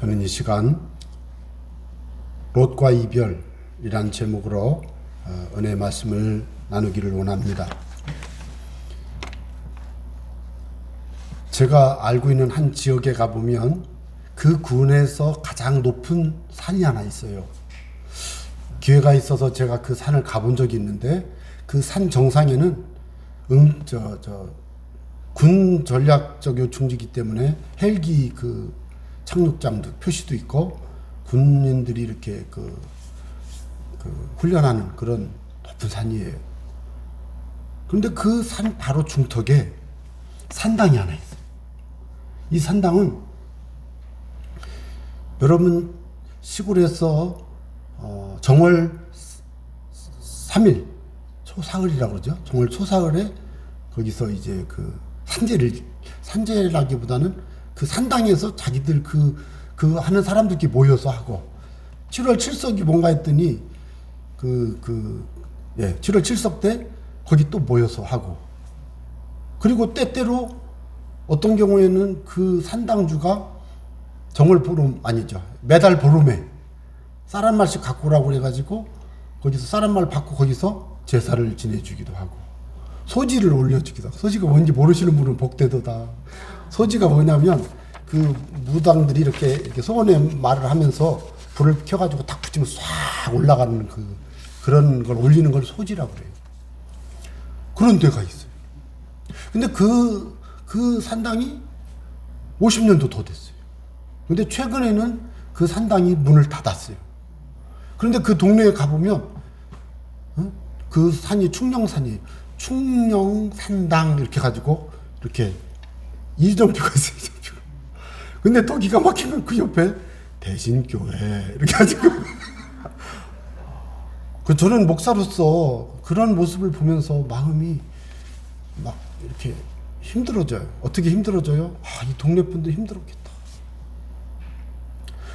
저는 이 시간 롯과 이별이란 제목으로 은혜의 말씀을 나누기를 원합니다. 제가 알고 있는 한 지역에 가보면 그 군에서 가장 높은 산이 하나 있어요. 기회가 있어서 제가 그 산을 가본 적이 있는데 그 산 정상에는 군 전략적 요충지이기 때문에 헬기 그 착륙장도 표시도 있고 군인들이 이렇게 그 훈련하는 그런 높은 산이에요. 그런데 그 산 바로 중턱에 산당이 하나 있어요. 이 산당은 여러분 시골에서 정월 3일 초사흘이라고 그러죠. 정월 초사흘에 거기서 이제 그 산제라기보다는 그 산당에서 자기들 그 하는 사람들끼리 모여서 하고 7월 7석이 뭔가 했더니 7월 7석 때 거기 또 모여서 하고, 그리고 때때로 어떤 경우에는 그 산당주가 정월 보름 아니죠, 매달 보름에 쌀 한 말씩 갖고 오라고 그래가지고 거기서 쌀 한 말 받고 거기서 제사를 지내주기도 하고 소지를 올려주기도 하고. 소지가 뭔지 모르시는 분은 복되도다. 소지가 뭐냐면 그 무당들이 이렇게 소원의 말을 하면서 불을 켜가지고 탁 붙이면 싹 올라가는 그런 걸 올리는 걸 소지라고 그래요. 그런 데가 있어요. 근데 그 산당이 50년도 더 됐어요. 근데 최근에는 그 산당이 문을 닫았어요. 그런데 그 동네에 가보면 그 산이 충령산이에요. 충령산당 이렇게 가지고 이렇게 이정표가 있어요. 이정표. 근데 또 기가 막히면 그 옆에 대신교회 이렇게 가지고 저는 목사로서 그런 모습을 보면서 마음이 막 이렇게 힘들어져요. 어떻게 힘들어져요? 이 동네 분들 힘들었겠다.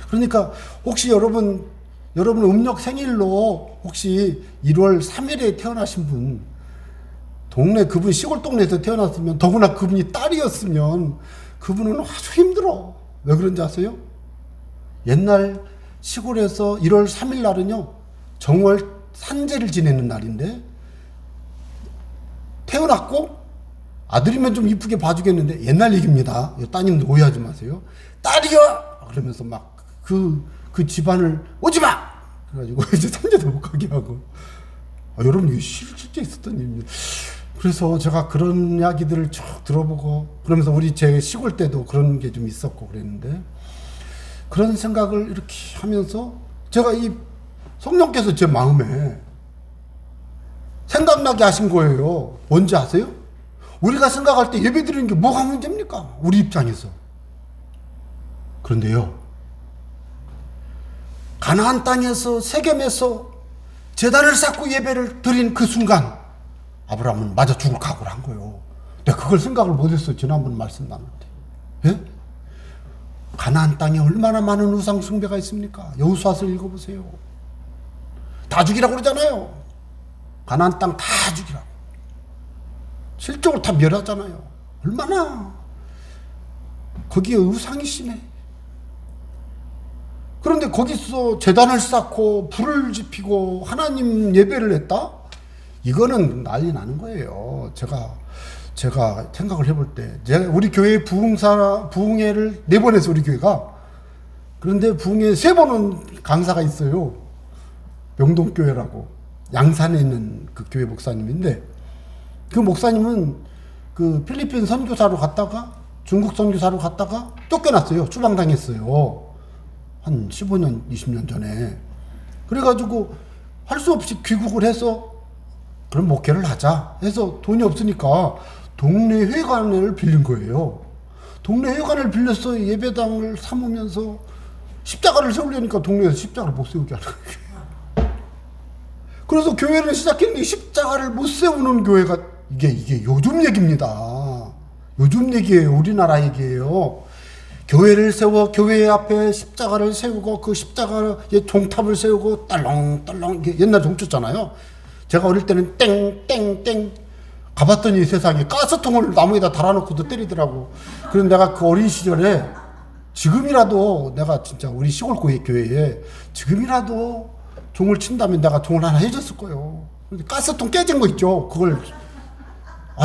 그러니까 혹시 여러분 음력 생일로 혹시 1월 3일에 태어나신 분, 동네 그분 시골 동네에서 태어났으면, 더구나 그분이 딸이었으면 그분은 아주 힘들어. 왜 그런지 아세요? 옛날 시골에서 1월 3일 날은요 정월 산제를 지내는 날인데, 태어났고 아들이면 좀 이쁘게 봐주겠는데, 옛날 얘기입니다. 따님도 오해하지 마세요. 딸이야! 그러면서 막 그 집안을 오지마! 그래가지고 이제 산제도 못 가게 하고. 여러분 이게 실제 있었던 일입니다. 그래서 제가 그런 이야기들을 쭉 들어보고 그러면서 제 시골 때도 그런 게 좀 있었고 그랬는데, 그런 생각을 이렇게 하면서 제가 이 성령께서 제 마음에 생각나게 하신 거예요. 뭔지 아세요? 우리가 생각할 때 예배 드리는 게 뭐가 문제입니까? 우리 입장에서. 그런데요, 가나안 땅에서 세겜에서 제단을 쌓고 예배를 드린 그 순간 아브라함은 맞아 죽을 각오를 한 거예요. 내가 그걸 생각을 못했어요. 지난번 말씀 나눌 때. 예? 가나안 땅에 얼마나 많은 우상 숭배가 있습니까? 여호수아서를 읽어보세요. 다 죽이라고 그러잖아요. 가나안 땅 다 죽이라고. 실적으로 다 멸하잖아요. 얼마나 거기에 우상이 심해. 그런데 거기서 제단을 쌓고 불을 지피고 하나님 예배를 했다? 이거는 난리 나는 거예요. 제가 생각을 해볼 때, 우리 교회 부흥회를 4번 해서 우리 교회가, 그런데 부흥회 3번은 강사가 있어요. 명동교회라고 양산에 있는 그 교회 목사님인데, 그 목사님은 그 필리핀 선교사로 갔다가 중국 선교사로 갔다가 쫓겨났어요. 추방당했어요. 한 15년 20년 전에. 그래가지고 할 수 없이 귀국을 해서 그럼 목회를 하자 해서 돈이 없으니까 동네 회관을 빌린 거예요. 동네 회관을 빌려서 예배당을 삼으면서 십자가를 세우려니까 동네에서 십자가를 못 세우게 하는 거예요. 그래서 교회를 시작했는데 십자가를 못 세우는 교회가, 이게 요즘 얘기입니다. 요즘 얘기예요. 우리나라 얘기예요. 교회를 세워 교회 앞에 십자가를 세우고 그 십자가에 종탑을 세우고 딸렁딸렁, 옛날 종쳤잖아요. 제가 어릴 때는 땡땡땡 가봤더니 세상에 가스통을 나무에다 달아놓고도 때리더라고. 그래서 내가 그 어린 시절에 지금이라도 내가 진짜 우리 시골 교회에 지금이라도 종을 친다면 내가 종을 하나 해줬을 거예요. 근데 가스통 깨진 거 있죠. 그걸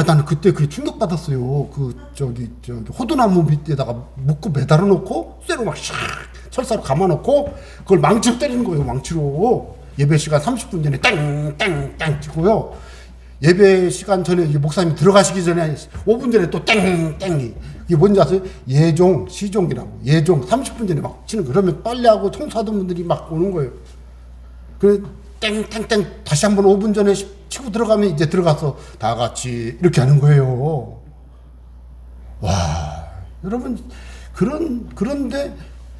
나는 그때 그게 충격받았어요. 저기 호두나무 밑에다가 묶고 매달아 놓고 쇠로 막 샥 철사로 감아 놓고 그걸 망치로 때리는 거예요. 망치로. 예배 시간 30분 전에 땡땡땡 치고요. 예배 시간 전에 목사님 들어가시기 전에 5분 전에 또 땡땡이. 이게 뭔지 아세요? 예종, 시종이라고. 예종 30분 전에 막 치는 거. 그러면 빨래하고 청소하던 분들이 막 오는 거예요. 그래 땡땡땡 다시 한번 5분 전에 치고 들어가면 이제 들어가서 다 같이 이렇게 하는 거예요. 와, 여러분 그런데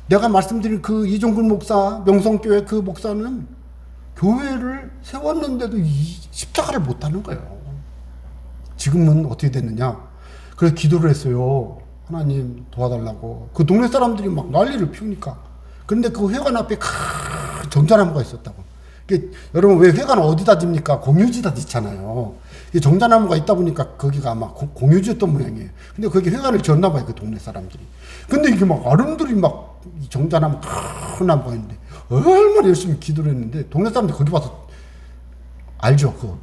내가 말씀드린 그 이종근 목사, 명성교회 그 목사는 교회를 세웠는데도 이 십자가를 못 하는 거예요. 지금은 어떻게 됐느냐? 그래서 기도를 했어요. 하나님 도와달라고. 그 동네 사람들이 막 난리를 피우니까. 그런데 그 회관 앞에 큰 정자나무가 있었다고. 여러분 왜 회관을 어디다 집니까? 공유지다 짓잖아요. 정자나무가 있다 보니까 거기가 아마 공유지였던 모양이에요. 근데 거기 회관을 지었나 봐요, 그 동네 사람들이. 근데 이게 막 아름들이 막 정자나무 큰 나무가 있는데 얼마나 열심히 기도를 했는데 동네 사람들이 거기 와서 알죠? 그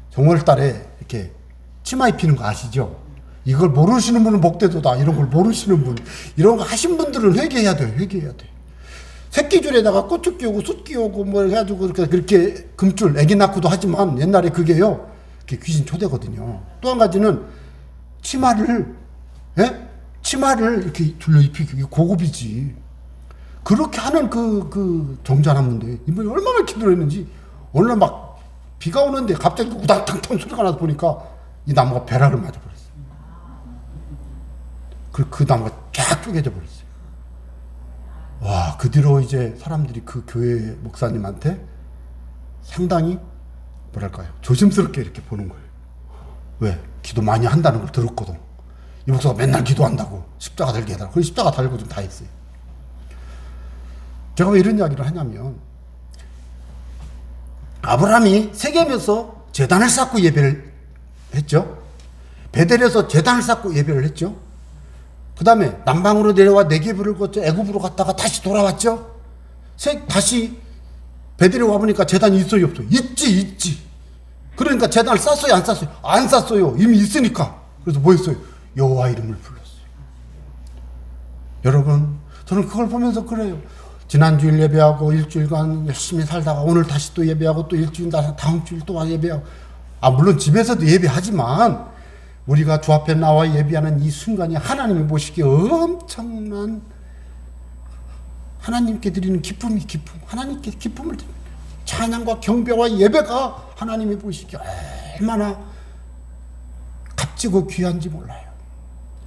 정월달에 이렇게 치마 입히는 거 아시죠? 이걸 모르시는 분은 복되도다. 이런 걸 모르시는 분, 이런 거 하신 분들은 회개해야 돼요. 회개해야 돼. 새끼줄에다가 고추 끼우고 숯 끼우고 뭐 해가지고 그렇게 금줄 애기 낳고도 하지만 옛날에 그게요, 그게 귀신 초대거든요. 또 한 가지는 치마를 이렇게 둘러 입히기 고급이지. 그렇게 하는 그 정자나무인데 이번에 얼마나 기도를 했는지 어느 날 막 비가 오는데 갑자기 우당탕탕 소리가 나서 보니까 이 나무가 벼락을 맞아버렸어요. 그 나무가 쫙 쪼개져 버렸어요. 와, 그 뒤로 이제 사람들이 그 교회 목사님한테 상당히 뭐랄까요, 조심스럽게 이렇게 보는 거예요. 왜? 기도 많이 한다는 걸 들었거든. 이 목사가 맨날 기도한다고 십자가 달게 해달라고. 그 십자가 달고 좀 다 했어요. 제가 왜 이런 이야기를 하냐면, 아브라함이 세겜에서 제단을 쌓고 예배를 했죠. 베델에서 제단을 쌓고 예배를 했죠. 그 다음에 남방으로 내려와 네게브를 거쳐 애굽으로 갔다가 다시 돌아왔죠. 다시 베델에 와보니까 제단이 있어요, 없어요? 있지. 그러니까 제단을 쌌어요, 안 쌌어요? 안 쌌어요. 이미 있으니까. 그래서 뭐 했어요? 여호와 이름을 불렀어요. 여러분, 저는 그걸 보면서 그래요. 지난주일 예배하고 일주일간 열심히 살다가 오늘 다시 또 예배하고 또 일주일 다음 주일 또 예배하고. 물론 집에서도 예배하지만 우리가 주 앞에 나와 예배하는 이 순간이 하나님이 보시기에 엄청난, 하나님께 드리는 기쁨, 하나님께 기쁨을 드립니다. 찬양과 경배와 예배가 하나님이 보시기에 얼마나 값지고 귀한지 몰라요.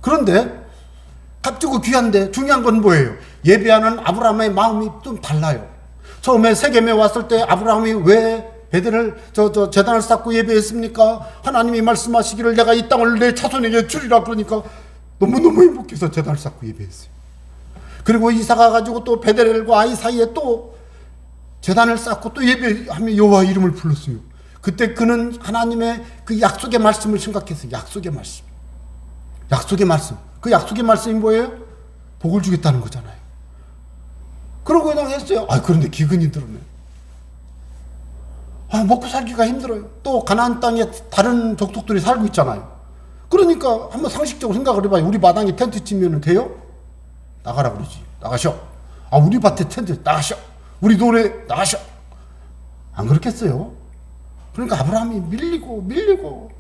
그런데 값지고 귀한데 중요한 건 뭐예요? 예배하는 아브라함의 마음이 좀 달라요. 처음에 세겜에 왔을 때 아브라함이 왜 베델을 제단을 쌓고 예배했습니까? 하나님이 말씀하시기를 내가 이 땅을 내 자손에게 주리라. 그러니까 너무너무 행복해서 제단을 쌓고 예배했어요. 그리고 이사가 가지고 또 베델과 아이 사이에 또 제단을 쌓고 또 예배하며 여호와 이름을 불렀어요. 그때 그는 하나님의 그 약속의 말씀을 생각했어요. 약속의 말씀. 그 약속의 말씀이 뭐예요? 복을 주겠다는 거잖아요. 그러고 그냥 했어요. 그런데 기근이 들어오네. 먹고 살기가 힘들어요. 또 가나안 땅에 다른 족속들이 살고 있잖아요. 그러니까 한번 상식적으로 생각을 해봐요. 우리 마당에 텐트 치면 돼요? 나가라 그러지. 나가셔. 우리 밭에 텐트 나가셔. 우리 돌에 나가셔. 안 그렇겠어요? 그러니까 아브라함이 밀리고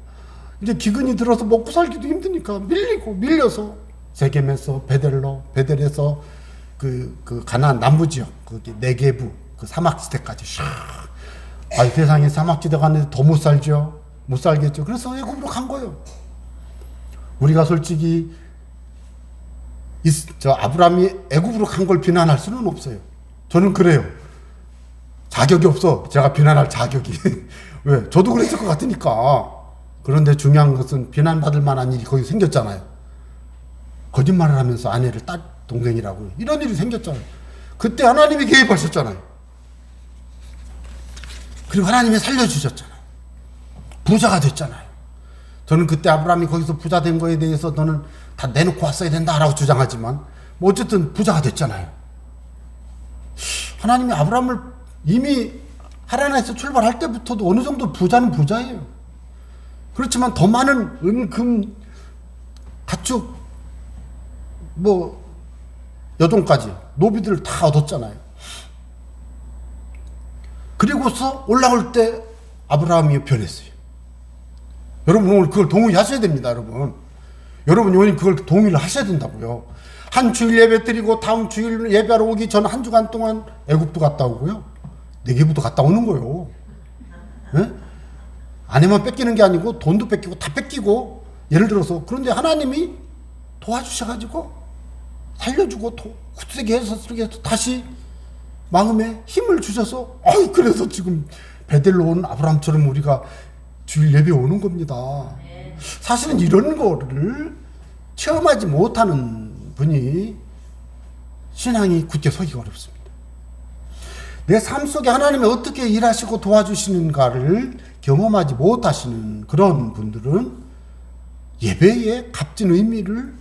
이제 기근이 들어서 먹고 살기도 힘드니까 밀려서 세겜에서 베델에서 그 가나안 남부 지역, 그 네게부 그 사막지대까지 세상에 사막지대 갔는데 더 못 살죠. 못 살겠죠. 그래서 애굽으로 간 거예요. 우리가 솔직히 아브라함이 애굽으로 간 걸 비난할 수는 없어요. 저는 그래요. 자격이 없어. 제가 비난할 자격이. 왜? 저도 그랬을 것 같으니까. 그런데 중요한 것은 비난받을 만한 일이 거기 생겼잖아요. 거짓말을 하면서 아내를 딸 동생이라고 이런 일이 생겼잖아요. 그때 하나님이 개입하셨잖아요. 그리고 하나님이 살려주셨잖아요. 부자가 됐잖아요. 저는 그때 아브라함이 거기서 부자 된 거에 대해서 너는 다 내놓고 왔어야 된다라고 주장하지만 뭐 어쨌든 부자가 됐잖아요. 하나님이 아브라함을 이미 하란에서 출발할 때부터도 어느 정도 부자는 부자예요. 그렇지만 더 많은 은, 금, 가축, 뭐 여종까지 노비들을 다 얻었잖아요. 그리고서 올라올 때 아브라함이 변했어요. 여러분 오늘 그걸 동의하셔야 됩니다. 여러분 오늘 그걸 동의를 하셔야 된다고요. 한 주일 예배 드리고 다음 주일 예배하러 오기 전 한 주간 동안 애굽도 갔다 오고요. 네게부도 갔다 오는 거예요. 네? 아내만 뺏기는 게 아니고 돈도 뺏기고 다 뺏기고, 예를 들어서 그런데 하나님이 도와주셔가지고 살려주고 굳세게 해서 쓰게 해서 다시 마음에 힘을 주셔서 그래서 지금 베델로 온 아브라함처럼 우리가 주일 예배 오는 겁니다. 사실은 이런 거를 체험하지 못하는 분이 신앙이 굳게 서기가 어렵습니다. 내 삶 속에 하나님이 어떻게 일하시고 도와주시는가를 경험하지 못하시는 그런 분들은 예배의 값진 의미를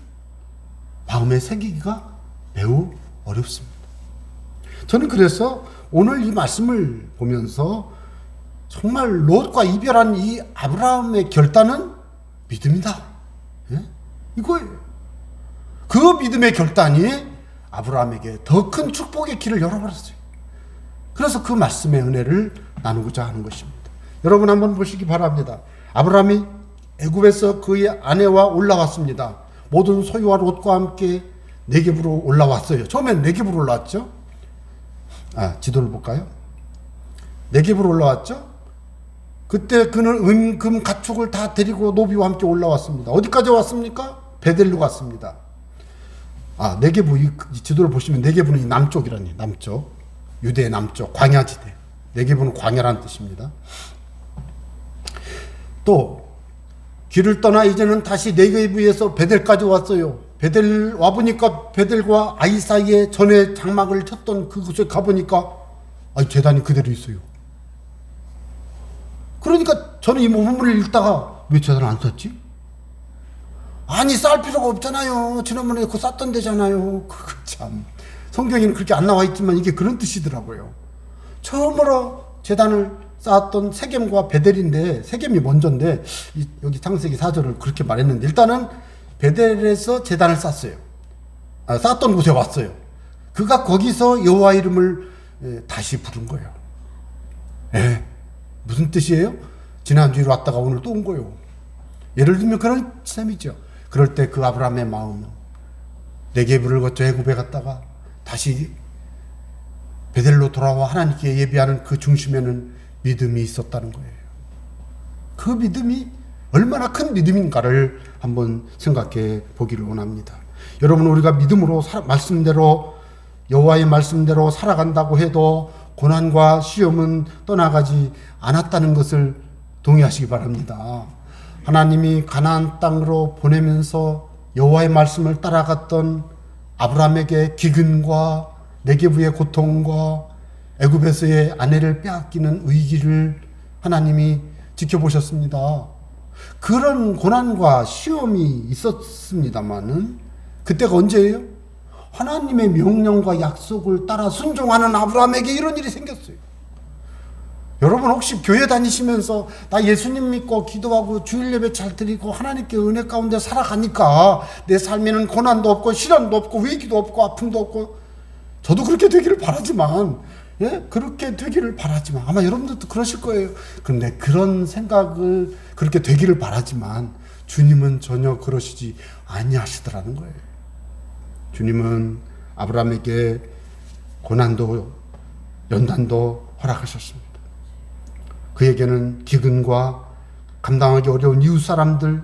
마음에 새기기가 매우 어렵습니다. 저는 그래서 오늘 이 말씀을 보면서 정말 롯과 이별한 이 아브라함의 결단은 믿음이다. 예? 이거예요. 그 믿음의 결단이 아브라함에게 더 큰 축복의 길을 열어버렸어요. 그래서 그 말씀의 은혜를 나누고자 하는 것입니다. 여러분 한번 보시기 바랍니다. 아브라함이 애굽에서 그의 아내와 올라왔습니다. 모든 소유와 롯과 함께 네겝으로 올라왔어요. 처음엔 네겝으로 올라왔죠. 지도를 볼까요? 네겝으로 올라왔죠. 그때 그는 은, 금, 가축을 다 데리고 노비와 함께 올라왔습니다. 어디까지 왔습니까? 베델로 갔습니다. 네겝, 이 지도를 보시면 네겝은 이 남쪽이라니, 남쪽. 유대의 남쪽, 광야지대. 네겝은 광야라는 뜻입니다. 또 길을 떠나 이제는 다시 네겝에서 베델까지 왔어요. 베델 와보니까 베델과 아이 사이에 전에 장막을 쳤던 그곳에 가보니까 제단이 그대로 있어요. 그러니까 저는 이 본문을 읽다가 왜 제단을 안 썼지? 쌓을 필요가 없잖아요. 지난번에 그거 쌌던 데잖아요. 참 성경에는 그렇게 안 나와 있지만 이게 그런 뜻이더라고요. 처음으로 제단을 쌓았던 세겜과 베델인데, 세겜이 먼저인데 여기 창세기 4절을 그렇게 말했는데, 일단은 베델에서 제단을 쌓았어요. 쌓았던 곳에 왔어요. 그가 거기서 여호와 이름을 다시 부른 거예요. 무슨 뜻이에요? 지난주에 왔다가 오늘 또 온 거예요. 예를 들면 그런 셈이죠. 그럴 때 그 아브라함의 마음은 네겝을 거쳐 애굽에 갔다가 다시 베델로 돌아와 하나님께 예배하는 그 중심에는 믿음이 있었다는 거예요. 그 믿음이 얼마나 큰 믿음인가를 한번 생각해 보기를 원합니다. 여러분, 우리가 믿음으로 말씀대로, 여호와의 말씀대로 살아간다고 해도 고난과 시험은 떠나가지 않았다는 것을 동의하시기 바랍니다. 하나님이 가나안 땅으로 보내면서 여호와의 말씀을 따라갔던 아브라함에게 기근과 네겝의 고통과 애굽에서의 아내를 빼앗기는 위기를 하나님이 지켜보셨습니다. 그런 고난과 시험이 있었습니다마는 그때가 언제예요? 하나님의 명령과 약속을 따라 순종하는 아브라함에게 이런 일이 생겼어요. 여러분 혹시 교회 다니시면서 나 예수님 믿고 기도하고 주일 예배 잘 드리고 하나님께 은혜 가운데 살아가니까 내 삶에는 고난도 없고 시련도 없고 위기도 없고 아픔도 없고, 저도 그렇게 되기를 바라지만, 그렇게 되기를 바라지만 아마 여러분들도 그러실 거예요. 그런데 그런 생각을 그렇게 되기를 바라지만 주님은 전혀 그러시지 아니하시더라는 거예요. 주님은 아브라함에게 고난도 연단도 허락하셨습니다. 그에게는 기근과 감당하기 어려운 이웃 사람들,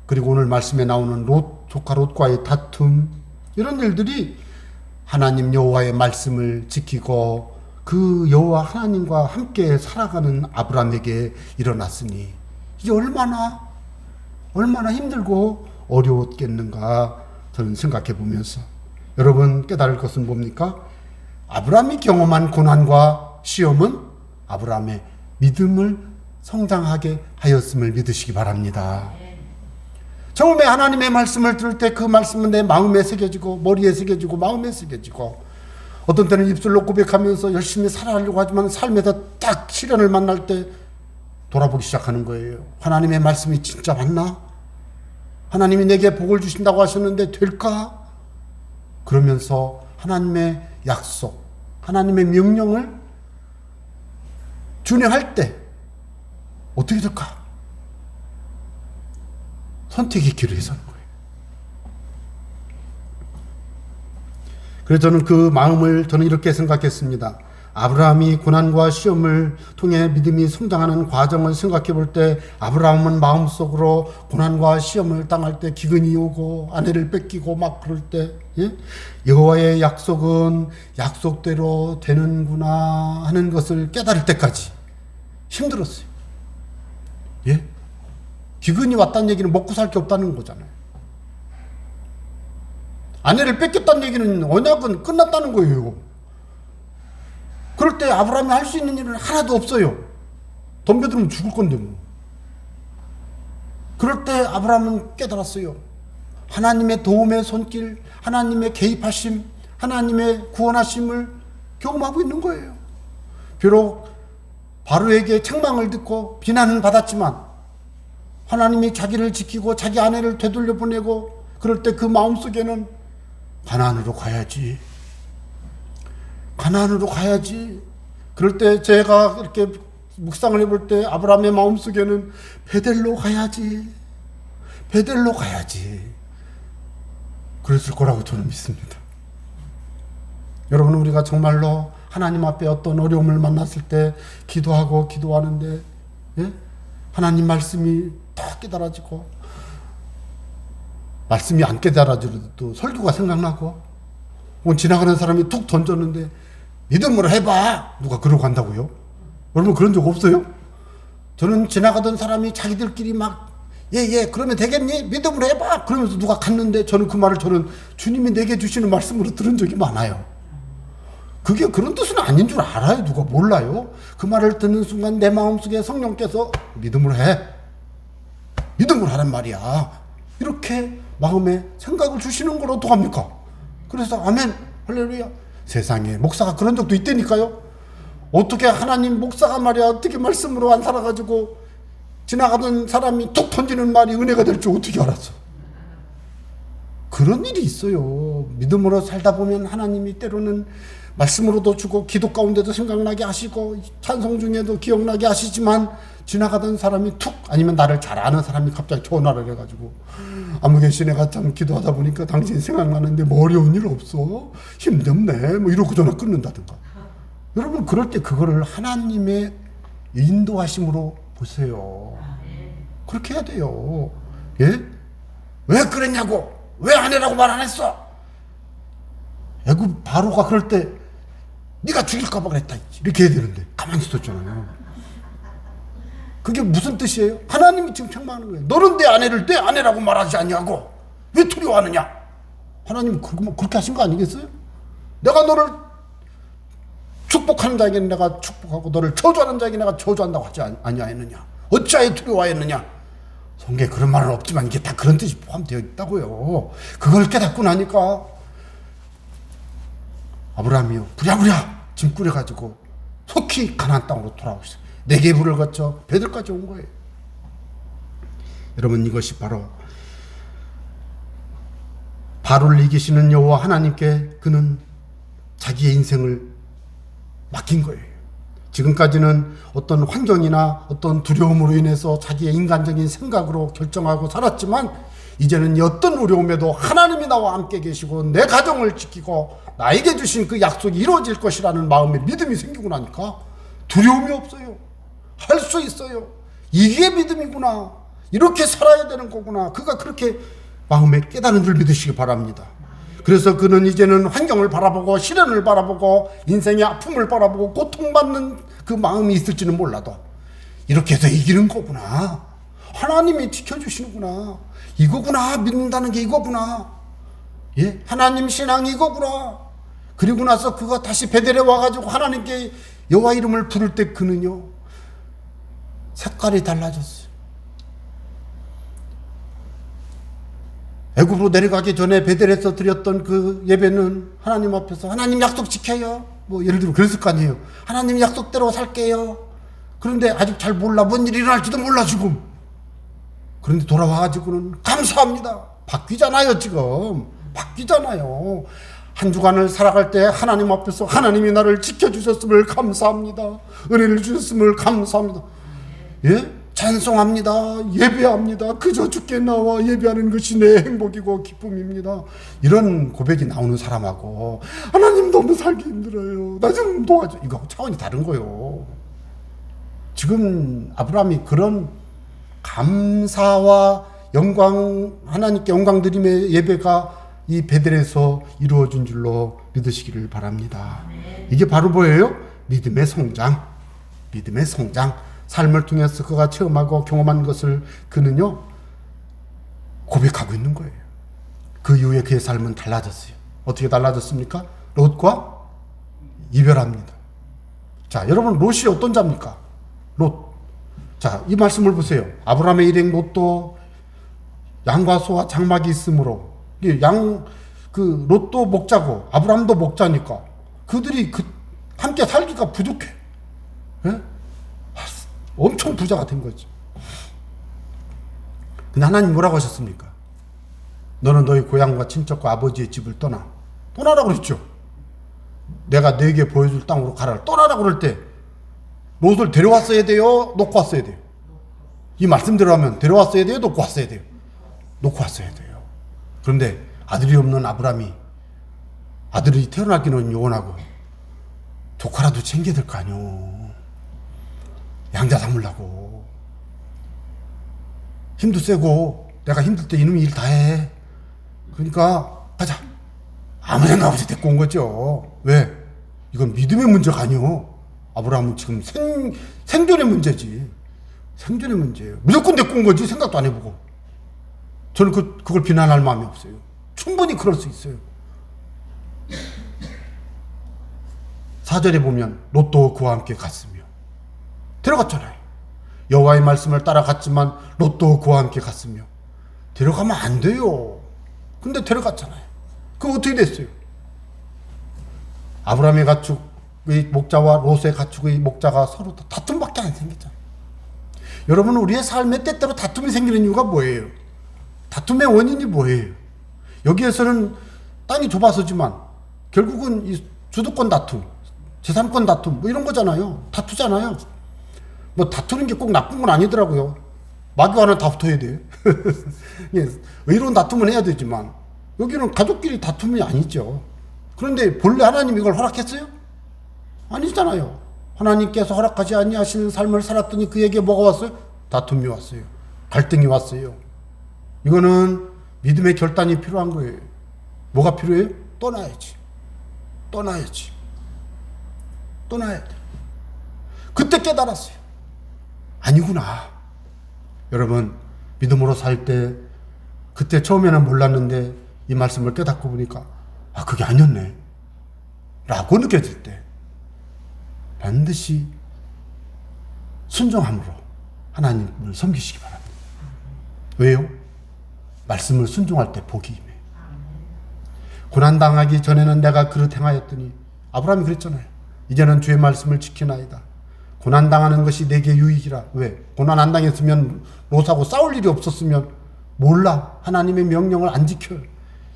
그리고 오늘 말씀에 나오는 조카 롯과의 다툼, 이런 일들이 하나님 여호와의 말씀을 지키고 그 여호와 하나님과 함께 살아가는 아브라함에게 일어났으니 이게 얼마나 힘들고 어려웠겠는가 저는 생각해 보면서, 여러분 깨달을 것은 뭡니까? 아브라함이 경험한 고난과 시험은 아브라함의 믿음을 성장하게 하였음을 믿으시기 바랍니다. 처음에 하나님의 말씀을 들을 때 그 말씀은 내 마음에 새겨지고 머리에 새겨지고 마음에 새겨지고 어떤 때는 입술로 고백하면서 열심히 살아가려고 하지만 삶에서 딱 시련을 만날 때 돌아보기 시작하는 거예요. 하나님의 말씀이 진짜 맞나? 하나님이 내게 복을 주신다고 하셨는데 될까? 그러면서 하나님의 약속, 하나님의 명령을 준행할 때 어떻게 될까? 선택의 길을 서는 거예요. 그래서 저는 그 마음을 이렇게 생각했습니다. 아브라함이 고난과 시험을 통해 믿음이 성장하는 과정을 생각해 볼 때 아브라함은 마음속으로 고난과 시험을 당할 때 기근이 오고 아내를 뺏기고 막 그럴 때 여호와의 약속은 약속대로 되는구나 하는 것을 깨달을 때까지 힘들었어요. 예? 기근이 왔다는 얘기는 먹고 살 게 없다는 거잖아요. 아내를 뺏겼다는 얘기는 언약은 끝났다는 거예요. 그럴 때 아브라함이 할 수 있는 일은 하나도 없어요. 덤벼들면 죽을 건데 뭐. 그럴 때 아브라함은 깨달았어요. 하나님의 도움의 손길, 하나님의 개입하심, 하나님의 구원하심을 경험하고 있는 거예요. 비록 바로에게 책망을 듣고 비난을 받았지만 하나님이 자기를 지키고 자기 아내를 되돌려 보내고 그럴 때 그 마음속에는 가나안으로 가야지. 가나안으로 가야지. 그럴 때 제가 이렇게 묵상을 해볼 때 아브라함의 마음속에는 베델로 가야지. 베델로 가야지. 그랬을 거라고 저는 믿습니다. 여러분, 우리가 정말로 하나님 앞에 어떤 어려움을 만났을 때 기도하는데 하나님 말씀이 다 깨달아지고 말씀이 안 깨달아지도 설교가 생각나고 지나가는 사람이 툭 던졌는데 믿음으로 해봐. 누가 그러고 간다고요? 여러분 그런 적 없어요? 저는 지나가던 사람이 자기들끼리 막 그러면 되겠니? 믿음으로 해봐. 그러면서 누가 갔는데 저는 그 말을 주님이 내게 주시는 말씀으로 들은 적이 많아요. 그게 그런 뜻은 아닌 줄 알아요. 누가 몰라요? 그 말을 듣는 순간 내 마음속에 성령께서 믿음으로 해. 믿음으로 하란 말이야. 이렇게 마음에 생각을 주시는 걸 어떡합니까? 그래서 아멘 할렐루야. 세상에 목사가 그런 적도 있다니까요. 어떻게 하나님 목사가 말이야 어떻게 말씀으로 안 살아가지고 지나가던 사람이 툭 던지는 말이 은혜가 될 줄 어떻게 알았어? 그런 일이 있어요. 믿음으로 살다 보면 하나님이 때로는 말씀으로도 주고 기도 가운데도 생각나게 하시고 찬송 중에도 기억나게 하시지만 지나가던 사람이 툭 아니면 나를 잘 아는 사람이 갑자기 전화를 해가지고 아무개씨 내가 참 기도하다 보니까 당신 생각나는데 뭐 어려운 일 없어? 힘겹네 뭐 이러고 전화 끊는다든가. 여러분 그럴 때 그거를 하나님의 인도하심으로 보세요. 그렇게 해야 돼요. 예? 왜 그랬냐고? 왜 안 해라고 말 안 했어? 애굽 바로가 그럴 때 네가 죽일까봐 그랬다 이렇게 해야 되는데 가만히 있었잖아요. 그게 무슨 뜻이에요? 하나님이 지금 책망하는 거예요. 너는 내 아내를 내 아내라고 말하지 않냐고 왜 두려워하느냐? 하나님 그렇게 하신 거 아니겠어요? 내가 너를 축복하는 자에게는 내가 축복하고 너를 저주하는 자에게 내가 저주한다고 하지 아니하였느냐? 어찌하여 두려워하였느냐? 성경에 그런 말은 없지만 이게 다 그런 뜻이 포함되어 있다고요. 그걸 깨닫고 나니까 아브라함이요 부랴부랴 짐 꾸려가지고 속히 가나안 땅으로 돌아오시죠. 네게부를 거쳐 베들까지 온 거예요. 여러분 이것이 바로를 이기시는 여호와 하나님께 그는 자기의 인생을 맡긴 거예요. 지금까지는 어떤 환경이나 어떤 두려움으로 인해서 자기의 인간적인 생각으로 결정하고 살았지만 이제는 어떤 어려움에도 하나님이 나와 함께 계시고 내 가정을 지키고 나에게 주신 그 약속이 이루어질 것이라는 마음의 믿음이 생기고 나니까 두려움이 없어요. 할 수 있어요. 이게 믿음이구나. 이렇게 살아야 되는 거구나. 그가 그렇게 마음에 깨달은 줄 믿으시기 바랍니다. 그래서 그는 이제는 환경을 바라보고 시련을 바라보고 인생의 아픔을 바라보고 고통받는 그 마음이 있을지는 몰라도 이렇게 해서 이기는 거구나. 하나님이 지켜주시는구나. 이거구나. 믿는다는 게 이거구나. 예? 하나님 신앙이 이거구나. 그리고 나서 그가 다시 베델에 와가지고 하나님께 여호와 이름을 부를 때 그는요 색깔이 달라졌어요. 애굽으로 내려가기 전에 베델에서 드렸던 그 예배는 하나님 앞에서 하나님 약속 지켜요. 뭐 예를 들어 그랬을 거 아니에요. 하나님 약속대로 살게요. 그런데 아직 잘 몰라. 뭔 일이 일어날지도 몰라 지금. 그런데 돌아와가지고는 감사합니다. 바뀌잖아요 지금. 바뀌잖아요. 한 주간을 살아갈 때 하나님 앞에서 하나님이 나를 지켜주셨음을 감사합니다. 은혜를 주셨음을 감사합니다. 예? 찬송합니다. 예배합니다. 그저 주께 나와 예배하는 것이 내 행복이고 기쁨입니다. 이런 고백이 나오는 사람하고 하나님 너무 살기 힘들어요. 나 좀 도와줘. 이거 차원이 다른 거요. 지금 아브라함이 그런 감사와 영광, 하나님께 영광 드림의 예배가 이 베델에서 이루어진 줄로 믿으시기를 바랍니다. 이게 바로 뭐예요? 믿음의 성장. 믿음의 성장. 삶을 통해서 그가 체험하고 경험한 것을 그는요 고백하고 있는 거예요. 그 이후에 그의 삶은 달라졌어요. 어떻게 달라졌습니까? 롯과 이별합니다. 자, 여러분 롯이 어떤 자입니까? 롯. 자, 이 말씀을 보세요. 아브라함의 일행 롯도 양과 소와 장막이 있으므로 롯도 목자고 아브라함도 목자니까 그들이 함께 살기가 부족해. 예? 엄청 부자가 된 거지. 근데 하나님 뭐라고 하셨습니까? 너는 너희 고향과 친척과 아버지의 집을 떠나라고 그랬죠. 내가 너에게 보여줄 땅으로 가라. 떠나라고 그럴 때 롯을 데려왔어야 돼요? 놓고 왔어야 돼요? 이 말씀대로 하면 데려왔어야 돼요? 놓고 왔어야 돼요? 놓고 왔어야 돼요. 그런데 아들이 없는 아브라함이 아들이 태어나기는 요원하고 조카라도 챙겨야 될 거 아니오. 양자 삼으려고. 힘도 세고 내가 힘들 때 이놈이 일 다 해. 그러니까 가자. 아무 생각 없이 데리고 온 거죠. 왜? 이건 믿음의 문제가 아니오. 아브라함은 지금 생존의 문제지. 생존의 문제예요. 무조건 데리고 온 거지. 생각도 안 해보고. 저는 그걸 비난할 마음이 없어요. 충분히 그럴 수 있어요. 4절에 보면 롯도 그와 함께 갔으며 데려갔잖아요. 여호와의 말씀을 따라갔지만 롯도 그와 함께 갔으며 데려가면 안 돼요. 근데 데려갔잖아요. 그거 어떻게 됐어요? 아브라함의 가축의 목자와 롯의 가축의 목자가 서로 다툼밖에 안 생겼잖아요. 여러분 우리의 삶에 때때로 다툼이 생기는 이유가 뭐예요? 다툼의 원인이 뭐예요? 여기에서는 땅이 좁아서지만 결국은 이 주도권 다툼, 재산권 다툼 뭐 이런 거잖아요. 다투잖아요. 뭐 다투는 게 꼭 나쁜 건 아니더라고요. 마귀와는 다 붙어야 돼요. 예, 의로운 다툼은 해야 되지만 여기는 가족끼리 다툼이 아니죠. 그런데 본래 하나님 이걸 허락했어요? 아니잖아요. 하나님께서 허락하지 아니하시는 삶을 살았더니 그에게 뭐가 왔어요? 다툼이 왔어요. 갈등이 왔어요. 이거는 믿음의 결단이 필요한 거예요. 뭐가 필요해요? 떠나야지. 떠나야 돼. 그때 깨달았어요. 아니구나. 여러분 믿음으로 살 때 그때 처음에는 몰랐는데 이 말씀을 깨닫고 보니까 아 그게 아니었네 라고 느껴질 때 반드시 순종함으로 하나님을 섬기시기 바랍니다. 왜요? 말씀을 순종할 때 복이 임해요. 고난당하기 전에는 내가 그릇 행하였더니 아브라함이 그랬잖아요. 이제는 주의 말씀을 지키나이다. 고난당하는 것이 내게 유익이라. 왜? 고난 안 당했으면 롯하고 싸울 일이 없었으면 몰라. 하나님의 명령을 안 지켜요.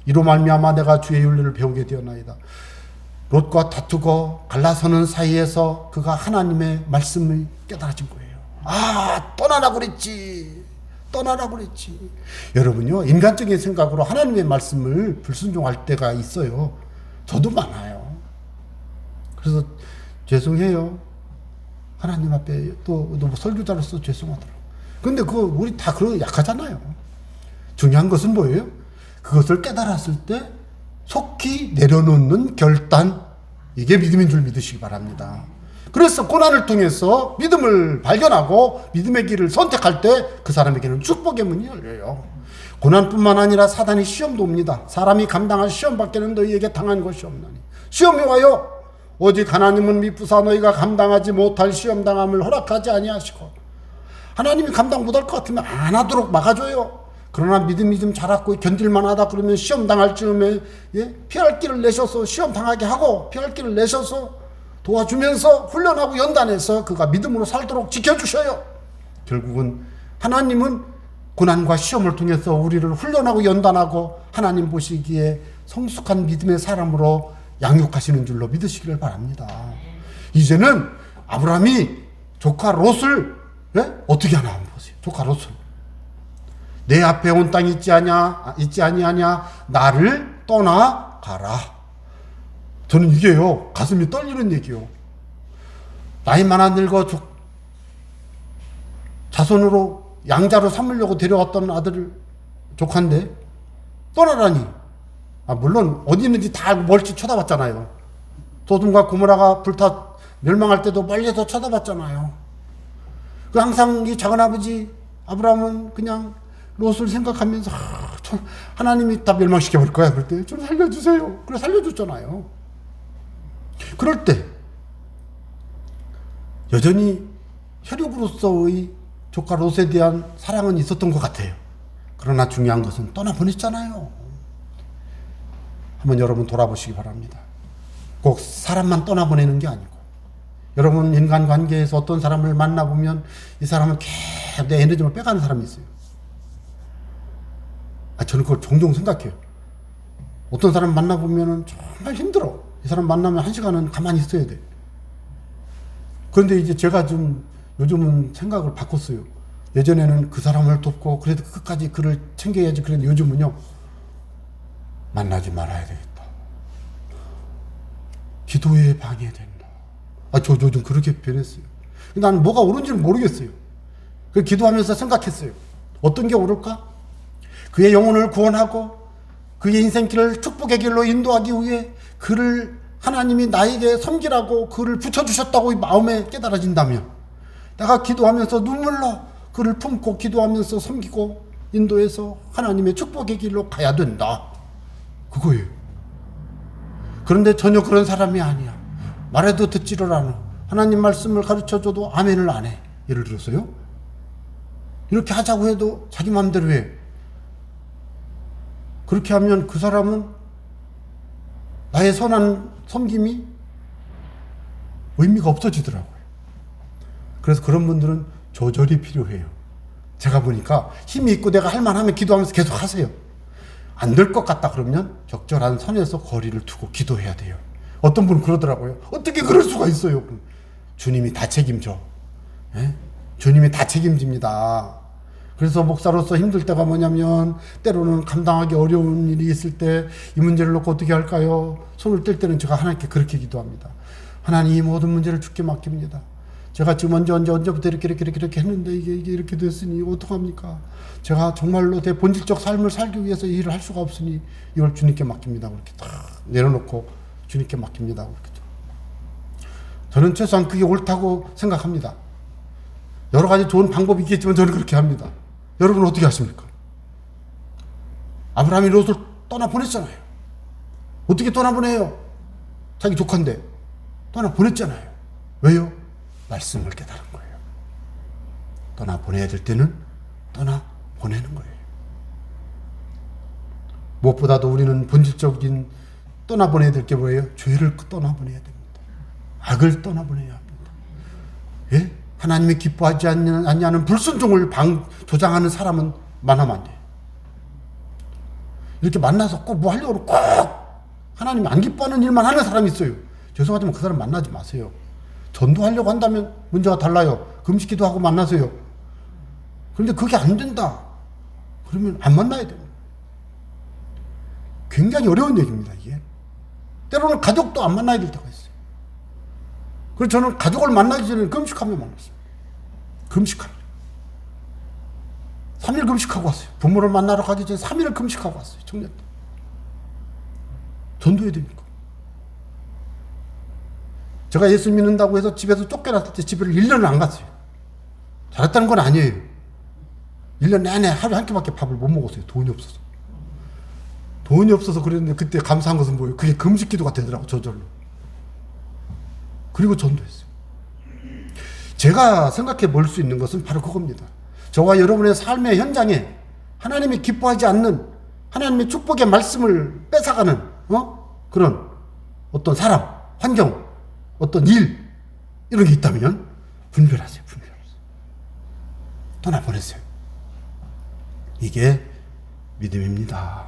이로 말미암아 내가 주의 윤리를 배우게 되었나이다. 롯과 다투고 갈라서는 사이에서 그가 하나님의 말씀을 깨달아진 거예요. 아 떠나라고 그랬지. 여러분요 인간적인 생각으로 하나님의 말씀을 불순종할 때가 있어요. 저도 많아요. 그래서 죄송해요. 하나님 앞에 또 설교자로서 죄송하더라고. 근데 우리 다 그런 약하잖아요. 중요한 것은 뭐예요? 그것을 깨달았을 때 속히 내려놓는 결단. 이게 믿음인 줄 믿으시기 바랍니다. 그래서 고난을 통해서 믿음을 발견하고 믿음의 길을 선택할 때 그 사람에게는 축복의 문이 열려요. 고난뿐만 아니라 사단이 시험도 옵니다. 사람이 감당할 시험밖에는 너희에게 당한 것이 없나니. 시험이 와요. 오직 하나님은 미쁘사 너희가 감당하지 못할 시험당함을 허락하지 아니하시고 하나님이 감당 못할 것 같으면 안 하도록 막아줘요. 그러나 믿음이 좀 자랐고 견딜만 하다 그러면 시험 당할 즈음에 피할 길을 내셔서 시험 당하게 하고 피할 길을 내셔서 도와주면서 훈련하고 연단해서 그가 믿음으로 살도록 지켜주셔요. 결국은 하나님은 고난과 시험을 통해서 우리를 훈련하고 연단하고 하나님 보시기에 성숙한 믿음의 사람으로 양육하시는 줄로 믿으시기를 바랍니다. 이제는 아브라함이 조카 롯을 어떻게 하나 한번 보세요. 조카 롯을 내 앞에 온 땅 있지 아니하냐 나를 떠나가라. 저는 이게요 가슴이 떨리는 얘기요. 나이 많아 늙어 자손으로 양자로 삼으려고 데려왔던 아들을 조카인데 떠나라니. 물론 어디 있는지 다 알고 멀리 쳐다봤잖아요. 소돔과 고모라가 불타 멸망할 때도 멀리서 쳐다봤잖아요. 항상 이 작은아버지 아브라함은 그냥 롯을 생각하면서 하나님이 다 멸망시켜버릴 거야. 그럴 때 좀 살려주세요. 그래 살려줬잖아요. 그럴 때 여전히 혈육으로서의 조카 롯에 대한 사랑은 있었던 것 같아요. 그러나 중요한 것은 떠나보냈잖아요. 한번 여러분 돌아보시기 바랍니다. 꼭 사람만 떠나보내는 게 아니고 여러분 인간관계에서 어떤 사람을 만나보면 이 사람은 계속 내 에너지를 빼가는 사람이 있어요. 저는 그걸 종종 생각해요. 어떤 사람 만나보면 정말 힘들어. 이 사람 만나면 1시간은 가만히 있어야 돼. 그런데 이제 제가 좀 요즘은 생각을 바꿨어요. 예전에는 그 사람을 돕고 그래도 끝까지 그를 챙겨야지. 그런데 요즘은요. 만나지 말아야 되겠다. 기도에 방해된다. 저 요즘 그렇게 변했어요. 나는 뭐가 옳은지는 모르겠어요. 그 기도하면서 생각했어요. 어떤 게 옳을까? 그의 영혼을 구원하고 그의 인생길을 축복의 길로 인도하기 위해 그를 하나님이 나에게 섬기라고 그를 붙여주셨다고 마음에 깨달아진다면 내가 기도하면서 눈물로 그를 품고 기도하면서 섬기고 인도해서 하나님의 축복의 길로 가야 된다. 그거예요. 그런데 전혀 그런 사람이 아니야. 말해도 듣지를 않아. 하나님 말씀을 가르쳐줘도 아멘을 안 해. 예를 들어서요. 이렇게 하자고 해도 자기 마음대로 해. 그렇게 하면 그 사람은 나의 선한 섬김이 의미가 없어지더라고요. 그래서 그런 분들은 조절이 필요해요. 제가 보니까 힘이 있고 내가 할 만하면 기도하면서 계속 하세요. 안 될 것 같다 그러면 적절한 선에서 거리를 두고 기도해야 돼요. 어떤 분은 그러더라고요. 어떻게 그럴 수가 있어요? 주님이 다 책임져. 주님이 다 책임집니다. 그래서 목사로서 힘들 때가 뭐냐면 때로는 감당하기 어려운 일이 있을 때 이 문제를 놓고 어떻게 할까요? 손을 뗄 때는 제가 하나님께 그렇게 기도합니다. 하나님 이 모든 문제를 주께 맡깁니다. 제가 지금 언제부터 이렇게 했는데 이게 이렇게 됐으니 어떡합니까? 제가 정말로 내 본질적 삶을 살기 위해서 이 일을 할 수가 없으니 이걸 주님께 맡깁니다. 그렇게 다 내려놓고 주님께 맡깁니다. 그렇게. 저는 최소한 그게 옳다고 생각합니다. 여러 가지 좋은 방법이 있겠지만 저는 그렇게 합니다. 여러분은 어떻게 하십니까? 아브라함이 롯을 떠나보냈잖아요. 어떻게 떠나보내요? 자기 조카인데 떠나보냈잖아요. 왜요? 말씀을 깨달은 거예요. 떠나보내야 될 때는 떠나보내는 거예요. 무엇보다도 우리는 본질적인 떠나보내야 될 게 뭐예요? 죄를 떠나보내야 됩니다. 악을 떠나보내야 합니다. 예? 하나님이 기뻐하지 않냐는 불순종을 조장하는 사람은 만나면 안 돼요. 이렇게 만나서 꼭 뭐 하려고 꼭 하나님이 안 기뻐하는 일만 하는 사람이 있어요. 죄송하지만 그 사람 만나지 마세요. 전도하려고 한다면 문제가 달라요. 금식기도 하고 만나세요. 그런데 그게 안 된다. 그러면 안 만나야 돼요. 굉장히 어려운 얘기입니다, 이게. 때로는 가족도 안 만나야 될 때가 있어요. 그래서 저는 가족을 만나기 전에 금식하며 만났어요. 금식하며. 3일 금식하고 왔어요. 부모를 만나러 가기 전에 3일을 금식하고 왔어요. 청년 때. 전도해야 됩니까? 제가 예수 믿는다고 해서 집에서 쫓겨났을 때 집에 1년을 안 갔어요. 잘했다는 건 아니에요. 1년 내내 하루에 한 끼밖에 밥을 못 먹었어요. 돈이 없어서. 돈이 없어서 그랬는데 그때 감사한 것은 뭐예요? 그게 금식기도가 되더라고, 저절로. 그리고 전도했어요. 제가 생각해 볼 수 있는 것은 바로 그겁니다. 저와 여러분의 삶의 현장에 하나님이 기뻐하지 않는 하나님의 축복의 말씀을 뺏어가는 그런 어떤 사람, 환경, 어떤 일 이런 게 있다면 분별하세요. 떠나보내세요. 이게 믿음입니다.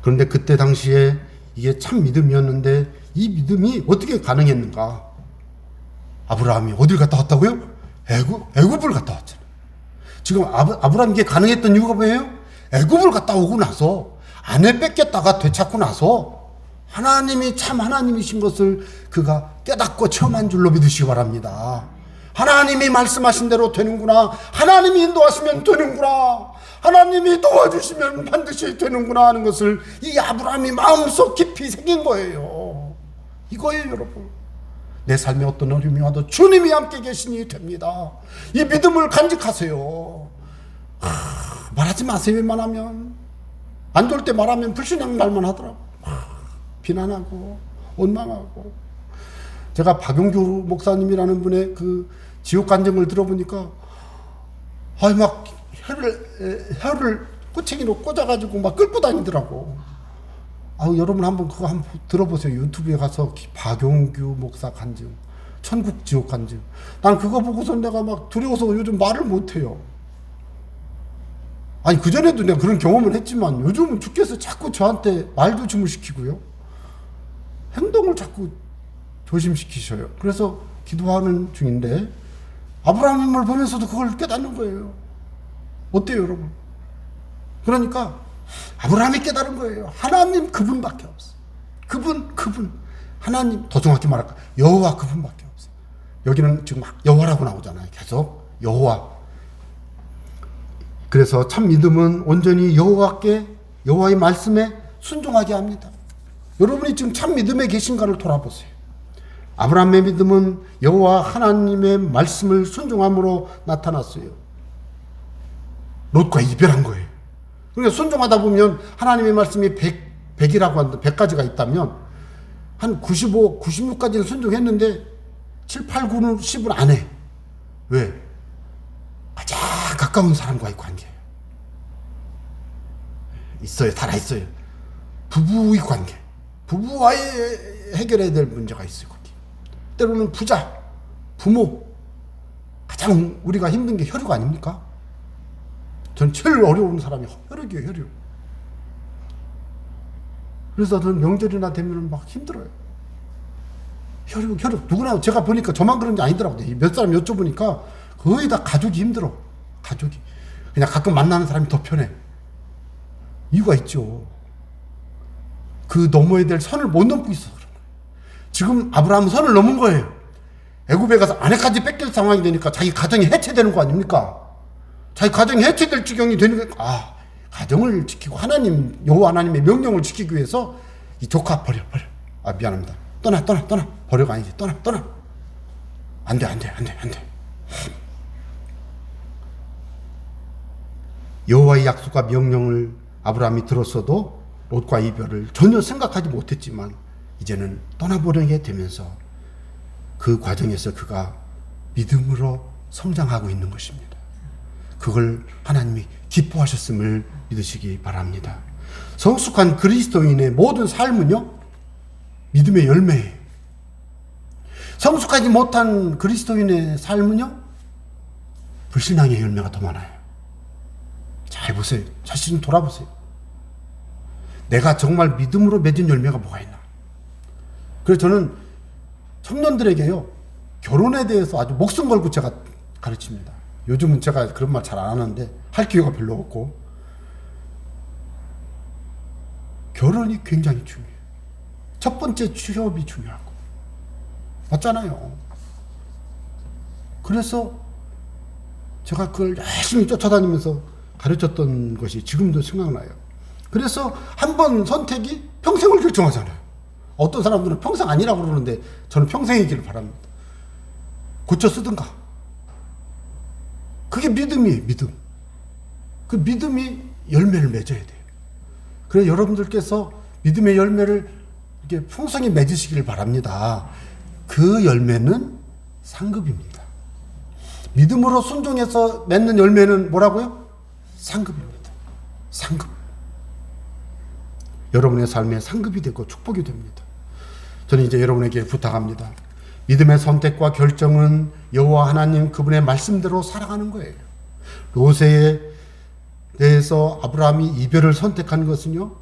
그런데 그때 당시에 이게 참 믿음이었는데 이 믿음이 어떻게 가능했는가? 아브라함이 어딜 갔다 왔다고요? 애굽을 갔다 왔잖아요. 지금 아브라함 이게 가능했던 이유가 뭐예요? 애굽을 갔다 오고 나서 아내 뺏겼다가 되찾고 나서 하나님이 참 하나님이신 것을 그가 깨닫고 체험한 줄로 믿으시기 바랍니다. 하나님이 말씀하신 대로 되는구나. 하나님이 인도하시면 되는구나. 하나님이 도와주시면 반드시 되는구나 하는 것을 이 아브라함이 마음속 깊이 새긴 거예요. 이거예요, 여러분. 내 삶에 어떤 어려움이 와도 주님이 함께 계시니 됩니다. 이 믿음을 간직하세요. 말하지 마세요. 웬만하면 안 좋을 때 말하면 불신앙 말만 하더라고. 비난하고 원망하고. 제가 박용규 목사님이라는 분의 그 지옥 간증을 들어보니까 막 혀를 꼬챙이로 꽂아가지고 막 끌고 다니더라고. 여러분 한번 그거 한번 들어보세요. 유튜브에 가서 박용규 목사 간증, 천국 지옥 간증. 난 그거 보고서 내가 막 두려워서 요즘 말을 못해요. 아니 그전에도 내가 그런 경험을 했지만 요즘은 주께서 자꾸 저한테 말 조심을 시키고요. 행동을 자꾸 조심시키셔요. 그래서 기도하는 중인데 아브라함을 보면서도 그걸 깨닫는 거예요. 어때요, 여러분? 그러니까 아브라함이 깨달은 거예요. 하나님 그분밖에 없어. 그분 하나님, 더 정확히 말할까, 여호와 그분밖에 없어. 여기는 지금 여호와라고 나오잖아요. 계속 여호와. 그래서 참 믿음은 온전히 여호와의 말씀에 순종하게 합니다. 여러분이 지금 참 믿음에 계신가를 돌아보세요. 아브라함의 믿음은 여호와 하나님의 말씀을 순종함으로 나타났어요. 롯과 이별한 거예요. 그러니까 순종하다 보면 하나님의 말씀이 100이라고 하는데 100가지가 있다면 한 95, 96까지는 순종했는데 7, 8, 9는 10은 안 해. 왜? 가장 가까운 사람과의 관계예요. 있어요. 살아있어요. 부부의 관계. 부부와의 해결해야 될 문제가 있어요. 거기. 때로는 부자, 부모. 가장 우리가 힘든 게 혈육 아닙니까? 전 제일 어려운 사람이 혈육이에요. 혈육. 그래서 저는 명절이나 되면 막 힘들어요. 혈육. 누구나 제가 보니까 저만 그런 게 아니더라고요. 몇 사람 여쭤보니까 거의 다 가족이 힘들어. 가족이. 그냥 가끔 만나는 사람이 더 편해. 이유가 있죠. 그 넘어야 될 선을 못 넘고 있어서 그런 거예요. 지금 아브라함은 선을 넘은 거예요. 애굽에 가서 아내까지 뺏길 상황이 되니까 자기 가정이 해체되는 거 아닙니까? 자기 가정이 해체될 지경이 되니까 가정을 지키고 여호와 하나님의 명령을 지키기 위해서 이 조카 버려. 미안합니다. 떠나. 버려가 아니지. 떠나. 안 돼. 여호와의 약속과 명령을 아브라함이 들었어도 롯과 이별을 전혀 생각하지 못했지만 이제는 떠나보내게 되면서 그 과정에서 그가 믿음으로 성장하고 있는 것입니다. 그걸 하나님이 기뻐하셨음을 믿으시기 바랍니다. 성숙한 그리스도인의 모든 삶은요, 믿음의 열매예요. 성숙하지 못한 그리스도인의 삶은요, 불신앙의 열매가 더 많아요. 잘 보세요. 자신 돌아보세요. 내가 정말 믿음으로 맺은 열매가 뭐가 있나. 그래서 저는 청년들에게요, 결혼에 대해서 아주 목숨 걸고 제가 가르칩니다. 요즘은 제가 그런 말 잘 안 하는데 할 기회가 별로 없고, 결혼이 굉장히 중요해요. 첫 번째 취업이 중요하고, 맞잖아요. 그래서 제가 그걸 열심히 쫓아다니면서 가르쳤던 것이 지금도 생각나요. 그래서 한 번 선택이 평생을 결정하잖아요. 어떤 사람들은 평생 아니라고 그러는데 저는 평생이기를 바랍니다. 고쳐 쓰든가. 그게 믿음이에요. 믿음. 그 믿음이 열매를 맺어야 돼요. 그래서 여러분들께서 믿음의 열매를 이렇게 풍성히 맺으시기를 바랍니다. 그 열매는 상급입니다. 믿음으로 순종해서 맺는 열매는 뭐라고요? 상급입니다. 상급. 여러분의 삶의 상급이 되고 축복이 됩니다. 저는 이제 여러분에게 부탁합니다. 믿음의 선택과 결정은 여호와 하나님 그분의 말씀대로 살아가는 거예요. 롯에 대해서 아브라함이 이별을 선택한 것은요,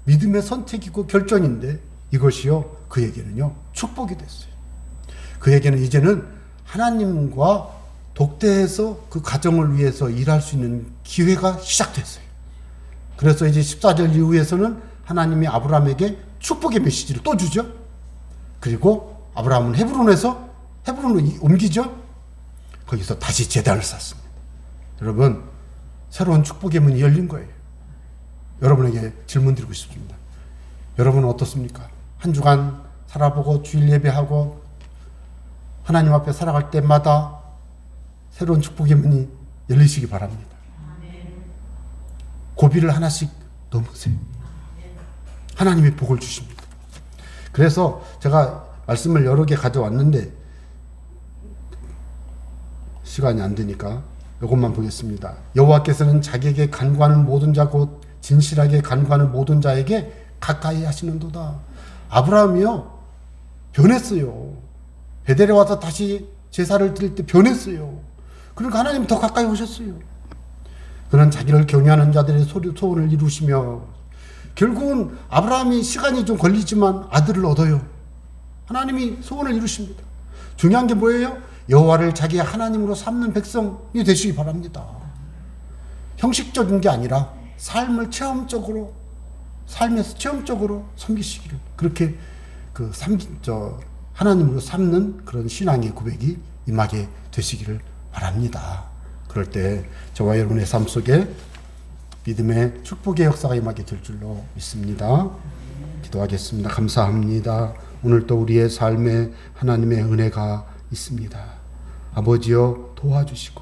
믿음의 선택이고 결정인데 이것이요, 그에게는요 축복이 됐어요. 그에게는 이제는 하나님과 독대해서 그 가정을 위해서 일할 수 있는 기회가 시작됐어요. 그래서 이제 14절 이후에서는 하나님이 아브라함에게 축복의 메시지를 또 주죠. 그리고 아브라함은 헤브론으로 옮기죠. 거기서 다시 제단을 쌓습니다. 여러분, 새로운 축복의 문이 열린 거예요. 여러분에게 질문 드리고 싶습니다. 여러분은 어떻습니까? 한 주간 살아보고 주일 예배하고 하나님 앞에 살아갈 때마다 새로운 축복의 문이 열리시기 바랍니다. 고비를 하나씩 넘으세요. 하나님이 복을 주십니다. 그래서 제가 말씀을 여러 개 가져왔는데 시간이 안 되니까 이것만 보겠습니다. 여호와께서는 자기에게 간구하는 모든 자 곧 진실하게 간구하는 모든 자에게 가까이 하시는도다. 아브라함이요 변했어요. 베델에 와서 다시 제사를 드릴 때 변했어요. 그러니까 하나님이 더 가까이 오셨어요. 그는 자기를 경외하는 자들의 소원을 이루시며, 결국은 아브라함이 시간이 좀 걸리지만 아들을 얻어요. 하나님이 소원을 이루십니다. 중요한 게 뭐예요? 여호와를 자기의 하나님으로 삼는 백성이 되시기 바랍니다. 형식적인 게 아니라 삶에서 체험적으로 섬기시기를, 그렇게 하나님으로 삼는 그런 신앙의 고백이 임하게 되시기를 바랍니다. 그럴 때 저와 여러분의 삶 속에 믿음의 축복의 역사가 임하게 될 줄로 믿습니다. 기도하겠습니다. 감사합니다. 오늘 또 우리의 삶에 하나님의 은혜가 있습니다. 아버지여 도와주시고